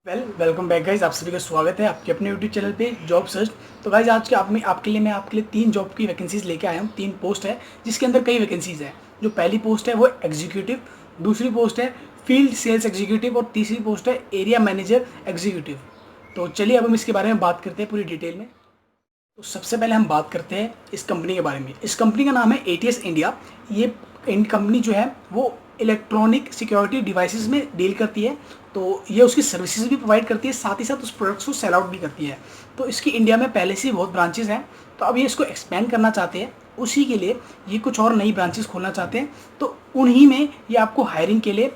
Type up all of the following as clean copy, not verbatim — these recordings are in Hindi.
Welcome back guys. आप सभी का स्वागत है आपके अपने यूट्यूब चैनल पे जॉब सर्च। तो गाइज आज के आपके लिए 3 जॉब की वैकेंसीज लेके आया हूँ। 3 पोस्ट है जिसके अंदर कई वैकेंसीज है। जो पहली पोस्ट है वो एग्जीक्यूटिव, दूसरी पोस्ट है फील्ड सेल्स एग्जीक्यूटिव और तीसरी पोस्ट है एरिया मैनेजर एग्जीक्यूटिव। तो चलिए अब हम इसके बारे में बात करते हैं पूरी डिटेल में। तो सबसे पहले हम बात करते हैं इस कंपनी के बारे में। इस कंपनी का नाम है एटीएस इंडिया। ये कंपनी जो है वो इलेक्ट्रॉनिक सिक्योरिटी डिवाइसेस में डील करती है। तो ये उसकी सर्विसेज भी प्रोवाइड करती है, साथ ही साथ उस प्रोडक्ट्स को सेल आउट भी करती है। तो इसकी इंडिया में पहले से ही बहुत ब्रांचेस हैं। तो अब ये इसको एक्सपेंड करना चाहते हैं, उसी के लिए ये कुछ और नई ब्रांचेस खोलना चाहते हैं। तो उन्हीं में ये आपको हायरिंग के लिए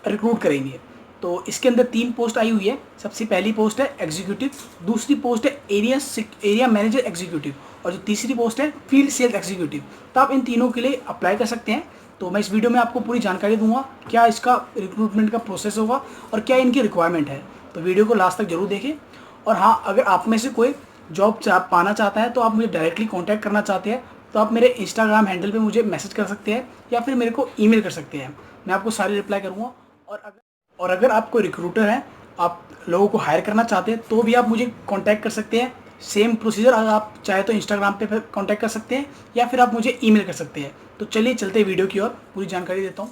रिक्रूट करेंगे। तो इसके अंदर 3 पोस्ट आई हुई है। सबसे पहली पोस्ट है एग्जीक्यूटिव, दूसरी पोस्ट है एरिया मैनेजर एग्जीक्यूटिव और जो तीसरी पोस्ट है फील्ड सेल्स एग्जीक्यूटिव। तो आप इन तीनों के लिए अप्लाई कर सकते हैं। तो मैं इस वीडियो में आपको पूरी जानकारी दूंगा क्या इसका रिक्रूटमेंट का प्रोसेस होगा और क्या इनकी रिक्वायरमेंट है। तो वीडियो को लास्ट तक जरूर देखें। और हाँ, अगर आप में से कोई जॉब पाना चाहता है तो आप मुझे डायरेक्टली कॉन्टैक्ट करना चाहते हैं तो आप मेरे इंस्टाग्राम हैंडल पे मुझे मैसेज कर सकते हैं या फिर मेरे को ईमेल कर सकते हैं। मैं आपको सारी रिप्लाई करूँगा। और अगर आप कोई रिक्रूटर हैं, आप लोगों को हायर करना चाहते हैं तो भी आप मुझे कांटेक्ट कर सकते हैं। सेम प्रोसीजर, अगर आप चाहे तो इंस्टाग्राम पे कांटेक्ट कर सकते हैं या फिर आप मुझे ईमेल कर सकते हैं। तो चलिए चलते हैं वीडियो की ओर, पूरी जानकारी देता हूँ।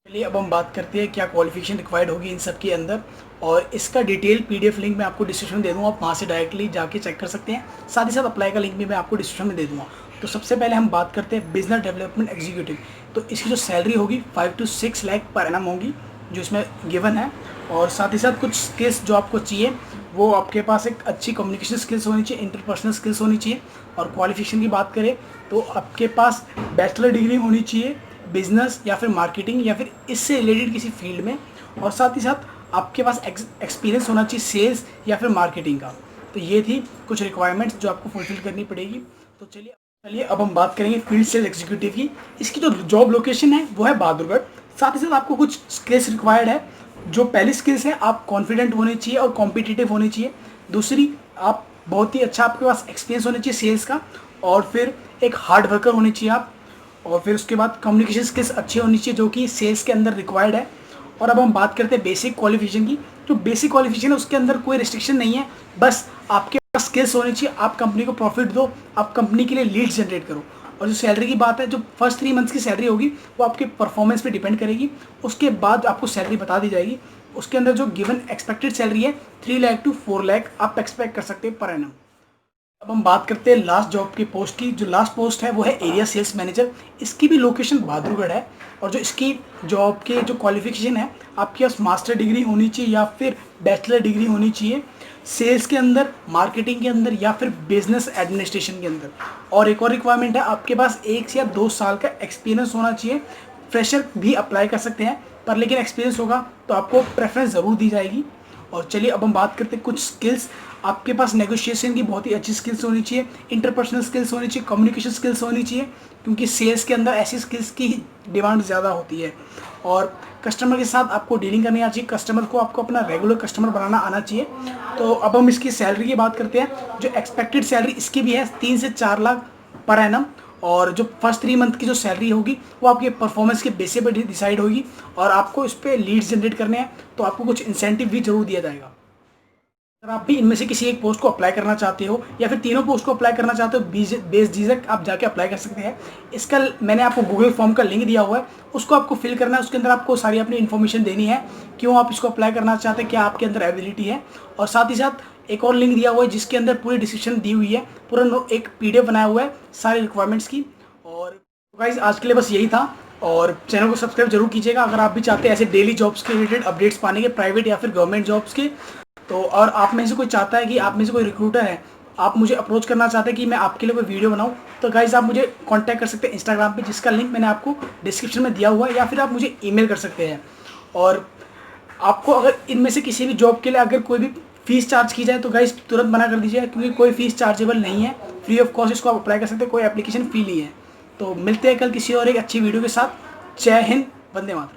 चलिए अब हम बात करते हैं क्या क्वालिफिकेशन रिक्वायर्ड होगी इन सब के अंदर। और इसका डिटेल पीडीएफ लिंक मैं आपको डिस्क्रिप्शन में दे दूँगा, आप वहाँ से डायरेक्टली जाके चेक कर सकते हैं। साथ ही साथ अप्लाई का लिंक भी मैं आपको डिस्क्रिप्शन में दे दूँगा। तो सबसे पहले हम बात करते हैं बिजनेस डेवलपमेंट एग्जीक्यूटिव। तो इसकी जो सैलरी होगी 5 to 6 लाख पर एनम होगी, जो इसमें गिवन है। और साथ ही साथ कुछ स्किल्स जो आपको चाहिए, वो आपके पास एक अच्छी कम्युनिकेशन स्किल्स होनी चाहिए, इंटरपर्सनल स्किल्स होनी चाहिए। और क्वालिफिकेशन की बात करें तो आपके पास बैचलर डिग्री होनी चाहिए बिजनेस या फिर मार्केटिंग या फिर इससे रिलेटेड किसी फील्ड में। और साथ ही साथ आपके पास एक्सपीरियंस होना चाहिए सेल्स या फिर मार्केटिंग का। तो ये थी कुछ रिक्वायरमेंट्स जो आपको फुलफिल करनी पड़ेगी। तो चलिए अब हम बात करेंगे फील्ड सेल्स एग्जीक्यूटिव की। इसकी जो जॉब लोकेशन है वो है बहादुरगढ़। साथ ही साथ आपको कुछ स्किल्स रिक्वायर्ड है। जो पहली स्किल्स है, आप कॉन्फिडेंट होने चाहिए और कॉम्पिटिटिव होने चाहिए। दूसरी, आप बहुत ही अच्छा आपके पास एक्सपीरियंस होना चाहिए सेल्स का। और फिर एक हार्ड वर्कर होने चाहिए आप। और फिर उसके बाद कम्युनिकेशन स्किल्स अच्छी होनी चाहिए जो कि सेल्स के अंदर रिक्वायर्ड है। और अब हम बात करते हैं बेसिक क्वालिफिकेशन की। जो बेसिक क्वालिफिकेशन है उसके अंदर कोई रिस्ट्रिक्शन नहीं है, बस आपके पास स्किल्स होनी चाहिए। आप कंपनी को प्रॉफिट दो, आप कंपनी के लिए लीड्स जनरेट करो। और जो सैलरी की बात है, जो फर्स्ट 3 मंथ्स की सैलरी होगी वो आपके परफॉर्मेंस पे डिपेंड करेगी। उसके बाद आपको सैलरी बता दी जाएगी। उसके अंदर जो गिवन एक्सपेक्टेड सैलरी है 3 लाख to 4 लाख आप एक्सपेक्ट कर सकते हैं पर एनम। अब हम बात करते हैं लास्ट जॉब की पोस्ट की। जो लास्ट पोस्ट है वो है एरिया सेल्स मैनेजर। इसकी भी लोकेशन बहादुरगढ़ है। और जो इसकी जॉब के जो क्वालिफिकेशन है, आपके पास मास्टर डिग्री होनी चाहिए या फिर बैचलर डिग्री होनी चाहिए सेल्स के अंदर, मार्केटिंग के अंदर या फिर बिजनेस एडमिनिस्ट्रेशन के अंदर। और एक और रिक्वायरमेंट है, आपके पास 1 या 2 साल का एक्सपीरियंस होना चाहिए। फ्रेशर भी अप्लाई कर सकते हैं, पर लेकिन एक्सपीरियंस होगा तो आपको प्रेफरेंस ज़रूर दी जाएगी। और चलिए अब हम बात करते हैं कुछ स्किल्स। आपके पास नेगोशिएशन की बहुत ही अच्छी स्किल्स होनी चाहिए, इंटरपर्सनल स्किल्स होनी चाहिए, कम्युनिकेशन स्किल्स होनी चाहिए, क्योंकि सेल्स के अंदर ऐसी स्किल्स की डिमांड ज़्यादा होती है। और कस्टमर के साथ आपको डीलिंग करनी आनी चाहिए, कस्टमर को आपको अपना रेगुलर कस्टमर बनाना आना चाहिए। तो अब हम इसकी सैलरी की बात करते हैं। जो एक्सपेक्टेड सैलरी इसकी भी है 3 से 4 लाख पर एनम। और जो फर्स्ट 3 मंथ की जो सैलरी होगी वो आपके परफॉर्मेंस के बेसिस पर डिसाइड होगी। और आपको इस पर लीड्स जनरेट करने हैं तो आपको कुछ इंसेंटिव भी जरूर दिया जाएगा। अगर आप भी इनमें से किसी एक पोस्ट को अप्लाई करना चाहते हो या फिर तीनों पोस्ट को अप्लाई करना चाहते हो, बेस झिझक आप जाके अप्लाई कर सकते हैं। इसका मैंने आपको गूगल फॉर्म का लिंक दिया हुआ है, उसको आपको फिल करना है। उसके अंदर आपको सारी अपनी इन्फॉर्मेशन देनी है, क्यों आप इसको अप्लाई करना चाहते हैं, क्या आपके अंदर एबिलिटी है। और साथ ही साथ एक और लिंक दिया हुआ है जिसके अंदर पूरी डिस्क्रिप्शन दी हुई है, पूरा एक PDF बनाया हुआ है सारी रिक्वायरमेंट्स की। और गाइस आज के लिए बस यही था। और चैनल को सब्सक्राइब जरूर कीजिएगा अगर आप भी चाहते हैं ऐसे डेली जॉब्स के रिलेटेड अपडेट्स पाने के, प्राइवेट या फिर गवर्नमेंट जॉब्स के। तो और आप में से कोई चाहता है कि आप में से कोई रिक्रूटर है, आप मुझे अप्रोच करना चाहते हैं कि मैं आपके लिए कोई वीडियो बनाऊं, तो गाइस आप मुझे कांटेक्ट कर सकते हैं इंस्टाग्राम पे, जिसका लिंक मैंने आपको डिस्क्रिप्शन में दिया हुआ है, या फिर आप मुझे ईमेल कर सकते हैं। और आपको अगर इनमें से किसी भी जॉब के लिए अगर कोई भी फीस चार्ज की जाए तो गाइस तुरंत मना कर दीजिए, क्योंकि कोई फीस चार्जेबल नहीं है, फ्री ऑफ कॉस्ट इसको आप अप्लाई कर सकते हैं, कोई एप्लीकेशन फी नहीं है। तो मिलते हैं कल किसी और एक अच्छी वीडियो के साथ। जय हिंद, वंदे मातरम।